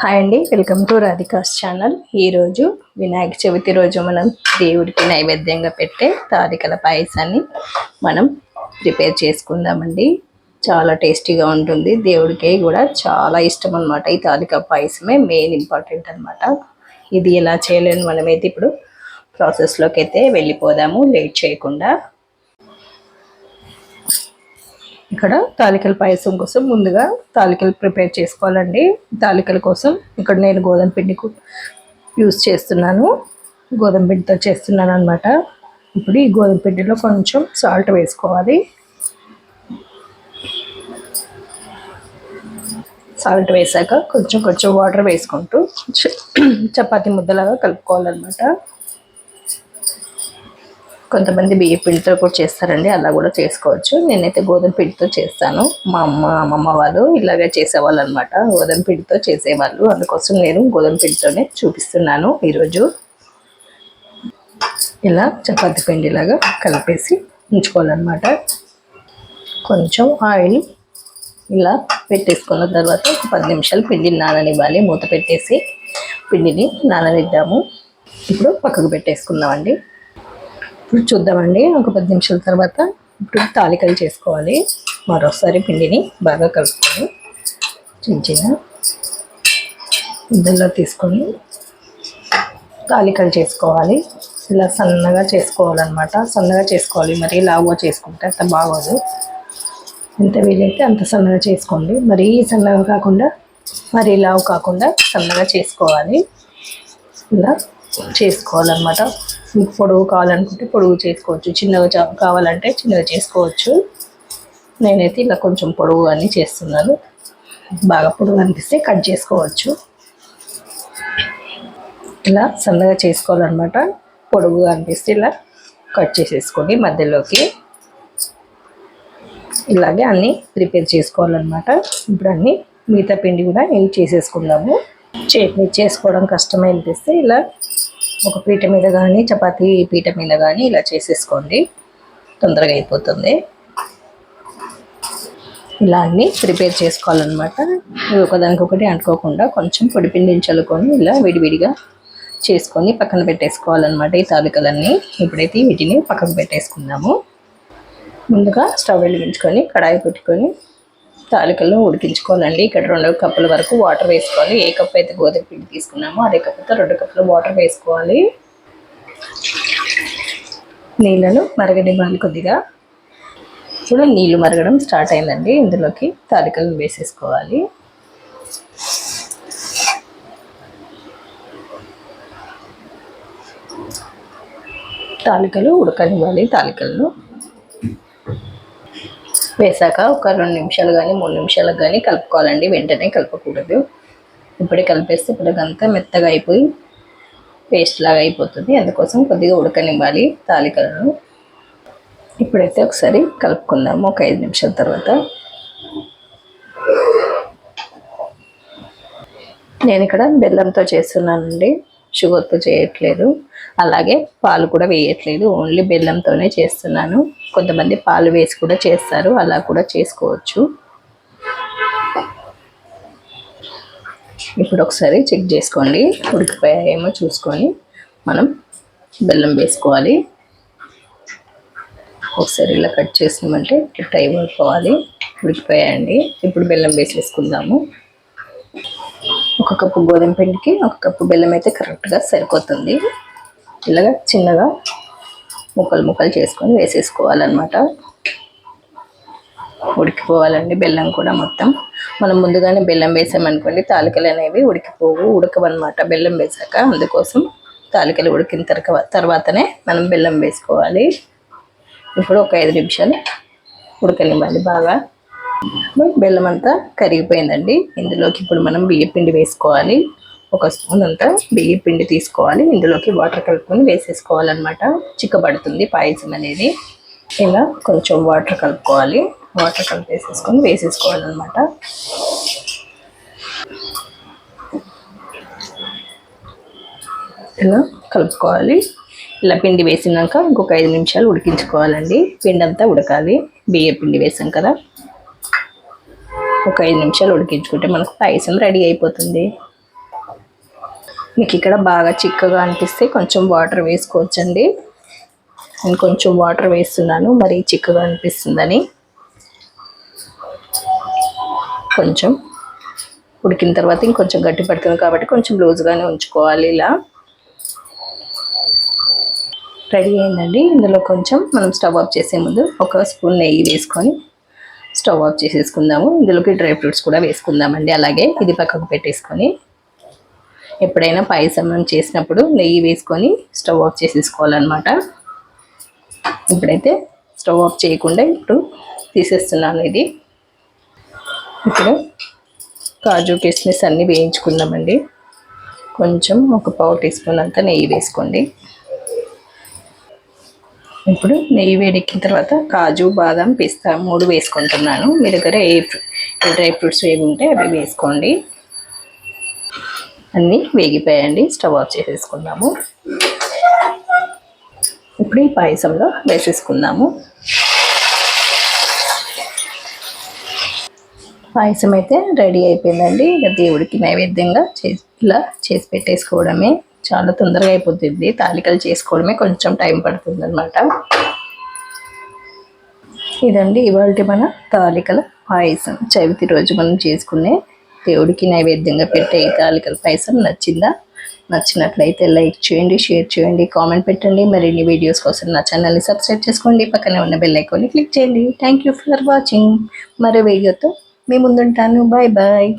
Hi అండి, welcome to Radhika's channel. ఈరోజు వినాయక చవితి రోజు మనం దేవుడికి నైవేద్యంగా పెట్టే తాలికల పాయసాన్ని మనం ప్రిపేర్ చేసుకుందామండి. చాలా టేస్టీగా ఉంటుంది. దేవుడికి కూడా చాలా ఇష్టం అనమాట. ఈ తాలిక పాయసమే మెయిన్ ఇంపార్టెంట్ అనమాట. ఇది ఎలా చేయలేని మనమైతే ఇప్పుడు ప్రాసెస్లోకి అయితే వెళ్ళిపోదాము లేట్ చేయకుండా. ఇక్కడ తాలికల పాయసం కోసం ముందుగా తాలికలు ప్రిపేర్ చేసుకోవాలండి. తాలికల కోసం ఇక్కడ నేను గోధుమ పిండి యూస్ చేస్తున్నాను. గోధుమ పిండితో చేస్తున్నాను అనమాట. ఇప్పుడు ఈ గోధుమ పిండిలో కొంచెం సాల్ట్ వేసుకోవాలి. సాల్ట్ వేసాక కొంచెం కొంచెం వాటర్ వేసుకుంటూ చపాతీ ముద్దలాగా కలుపుకోవాలన్నమాట. కొంతమంది బియ్య పిండితో కూడా చేస్తారండి, అలా కూడా చేసుకోవచ్చు. నేనైతే గోధుమ పిండితో చేస్తాను. మా అమ్మమ్మ వాళ్ళు ఇలాగే చేసేవాళ్ళు అనమాట. గోధుమ పిండితో చేసేవాళ్ళు, అందుకోసం నేను గోధుమ పిండితోనే చూపిస్తున్నాను ఈరోజు. ఇలా చపాతి పిండిలాగా కలిపేసి ఉంచుకోవాలన్నమాట. కొంచెం ఆయిల్ ఇలా పెట్టేసుకున్న తర్వాత ఒక 10 నిమిషాలు పిండిని నాననివ్వాలి. మూత పెట్టేసి పిండిని నాననిద్దాము. ఇప్పుడు పక్కకు పెట్టేసుకుందామండి. ఇప్పుడు చూద్దామండి. ఒక 10 నిమిషాల తర్వాత ఇప్పుడు తాలికలు చేసుకోవాలి. మరోసారి పిండిని బాగా కలుపుకొని చిన్న చిన్న ముద్దల్లో తీసుకొని తాలికలు చేసుకోవాలి. ఇలా సన్నగా చేసుకోవాలన్నమాట. సన్నగా చేసుకోవాలి, మరీ లావుగా చేసుకుంటే అంత బాగోదు. ఎంత వీలైతే అంత సన్నగా చేసుకోండి. మరీ సన్నగా కాకుండా మరీ లావు కాకుండా సన్నగా చేసుకోవాలి. ఇలా చేసుకోవాలన్నమాట. మీకు పొడవు కావాలనుకుంటే పొడవు చేసుకోవచ్చు, చిన్నగా కావాలంటే చిన్నగా చేసుకోవచ్చు. నేనైతే ఇలా కొంచెం పొడవు అని చేస్తున్నాను. బాగా పొడవు అనిపిస్తే కట్ చేసుకోవచ్చు. ఇలా సన్నగా చేసుకోవాలన్నమాట. పొడవుగా అనిపిస్తే ఇలా కట్ చేసేసుకోండి మధ్యలోకి. ఇలాగే అన్నీ ప్రిపేర్ చేసుకోవాలన్నమాట. ఇప్పుడు అన్నీ మిగతా పిండి కూడా ఇవి చేసేసుకుందాము. చట్నీ చేసుకోవడం కష్టమే అనిపిస్తే ఇలా ఒక పీట మీద కానీ చపాతీ పీట మీద కానీ ఇలా చేసేసుకోండి, తొందరగా అయిపోతుంది. ఇలా అన్నీ ప్రిపేర్ చేసుకోవాలన్నమాట. ఇవి ఒకదానికొకటి అంటుకోకుండా కొంచెం పొడి పిండిని చల్లుకొని ఇలా విడివిడిగా చేసుకొని పక్కన పెట్టేసుకోవాలన్నమాట ఈ తాలికలన్నీ. ఇప్పుడైతే వీటిని పక్కకు పెట్టేసుకుందాము. ముందుగా స్టవ్ వెలిగించుకొని కడాయి పెట్టుకొని తాలికలను ఉడికించుకోవాలండి. ఇక్కడ 2 కప్పుల వరకు వాటర్ వేసుకోవాలి. ఏ కప్పు అయితే గోధుమ పిండి తీసుకున్నామో అదే కప్పుతో 2 కప్పుల వాటర్ వేసుకోవాలి. నీళ్ళను మరగనివ్వాలి కొద్దిగా. ఇప్పుడు నీళ్ళు మరగడం స్టార్ట్ అయిందండి. ఇందులోకి తాలికలను వేసేసుకోవాలి. తాలికలు ఉడకనివ్వాలి. తాలికలను వేసాక ఒక 2 నిమిషాలు కానీ 3 నిమిషాలకు కానీ కలుపుకోవాలండి. వెంటనే కలపకూడదు. ఇప్పుడే కలిపేస్తే ఇప్పుడంతా మెత్తగా అయిపోయి పేస్ట్ లాగా అయిపోతుంది. అందుకోసం కొద్దిగా ఉడకనివ్వాలి తాలికలను. ఇప్పుడైతే ఒకసారి కలుపుకుందాము. ఒక 5 నిమిషాల తర్వాత నేను ఇక్కడ బెల్లంతో చేస్తున్నానండి, షుగర్తో చేయట్లేదు. అలాగే పాలు కూడా వేయట్లేదు, ఓన్లీ బెల్లంతోనే చేస్తున్నాను. కొంతమంది పాలు వేసి కూడా చేస్తారు, అలా కూడా చేసుకోవచ్చు. ఇప్పుడు ఒకసారి చెక్ చేసుకోండి, ఉడికిపోయాయేమో చూసుకొని మనం బెల్లం వేసుకోవాలి. ఒకసారి ఇలా కట్ చేసినామంటే టైం అయిపోవాలి. ఉడికిపోయాయండి. ఇప్పుడు బెల్లం వేసేసుకుందాము. 1 కప్పు గోధుమ పిండికి 1 కప్పు బెల్లం అయితే కరెక్ట్గా సరిపోతుంది. ఇలాగా చిన్నగా ముక్కలు చేసుకొని వేసేసుకోవాలన్నమాట. ఉడికిపోవాలండి బెల్లం కూడా మొత్తం. మనం ముందుగానే బెల్లం వేసామనుకోండి తాలికలు అనేవి ఉడకవన్నమాట బెల్లం వేసాక. అందుకోసం తాలికలు ఉడికిన తర్వాతనే మనం బెల్లం వేసుకోవాలి. ఇప్పుడు ఒక 5 నిమిషాలు ఉడకనివ్వాలి బాగా. బెల్లం అంతా కరిగిపోయిందండి. ఇందులోకి ఇప్పుడు మనం బియ్య పిండి వేసుకోవాలి. 1 స్పూన్ అంతా బియ్య పిండి తీసుకోవాలి. ఇందులోకి వాటర్ కలుపుకొని వేసేసుకోవాలన్నమాట. చిక్కబడుతుంది పాయసం అనేది. ఇలా కొంచెం వాటర్ కలుపుకోవాలి. వాటర్ కలిపేసేసుకొని వేసేసుకోవాలన్నమాట. ఇలా కలుపుకోవాలి. ఇలా పిండి వేసినాక ఇంకొక 5 నిమిషాలు ఉడికించుకోవాలండి. పిండి అంతా ఉడకాలి. బియ్య పిండి వేసాం కదా, ఒక 5 నిమిషాలు ఉడికించుకుంటే మనకు పాయసం రెడీ అయిపోతుంది. మీకు ఇక్కడ బాగా చిక్కగా అనిపిస్తే కొంచెం వాటర్ వేసుకోవచ్చండి. నేను కొంచెం వాటర్ వేస్తున్నాను, మరి చిక్కగా అనిపిస్తుందని. కొంచెం ఉడికిన తర్వాత ఇంకొంచెం గట్టి పడుతుంది కాబట్టి కొంచెం లూజ్గానే ఉంచుకోవాలి. ఇలా రెడీ అయిందండి. ఇందులో కొంచెం మనం స్టవ్ ఆఫ్ చేసే ముందు ఒక స్పూన్ నెయ్యి వేసుకొని స్టవ్ ఆఫ్ చేసేసుకుందాము. ఇందులోకి డ్రై ఫ్రూట్స్ కూడా వేసుకుందామండి. అలాగే ఇది పక్కకు పెట్టేసుకొని ఎప్పుడైనా పాయసం చేసినప్పుడు నెయ్యి వేసుకొని స్టవ్ ఆఫ్ చేసేసుకోవాలన్నమాట. ఇప్పుడైతే స్టవ్ ఆఫ్ చేయకుండా ఇప్పుడు తీసేస్తున్నాను. ఇది ఇప్పుడు కాజు కిస్మిస్ అన్నీ వేయించుకుందామండి. కొంచెం ఒక పావు టీ స్పూన్ అంతా నెయ్యి వేసుకోండి. ఇప్పుడు నెయ్యి వేడెక్కిన తర్వాత కాజు బాదం పిస్తా 3 వేసుకుంటున్నాను. మీ దగ్గర ఏ డ్రై ఫ్రూట్స్ ఏవి ఉంటే అవి వేసుకోండి. అన్నీ వేగిపోయాయండి. స్టవ్ ఆఫ్ చేసేసుకుందాము. ఇప్పుడు ఈ పాయసంలో వేసేసుకుందాము. పాయసం అయితే రెడీ అయిపోయిందండి. ఇక దేవుడికి నైవేద్యంగా ఇలా చేసి పెట్టేసుకోవడమే. చాలా తొందరగా అయిపోతుంది. తాలికలు చేసుకోవడమే కొంచెం టైం పడుతుంది అన్నమాట. ఇదండి ఇవాళ మన తాలికల పాయసం. చవితి రోజు మనం చేసుకునే దేవుడికి నైవేద్యంగా పెట్టే ఈ తాలికల పాయసం నచ్చిందా? నచ్చినట్లయితే లైక్ చేయండి, షేర్ చేయండి, కామెంట్ పెట్టండి. మరిన్ని వీడియోస్ కోసం నా ఛానల్ని సబ్స్క్రైబ్ చేసుకోండి. పక్కనే ఉన్న బెల్ ఐకాన్ని క్లిక్ చేయండి. Thank you for watching. మరో వీడియోతో మీ ముందుంటాను. Bye bye.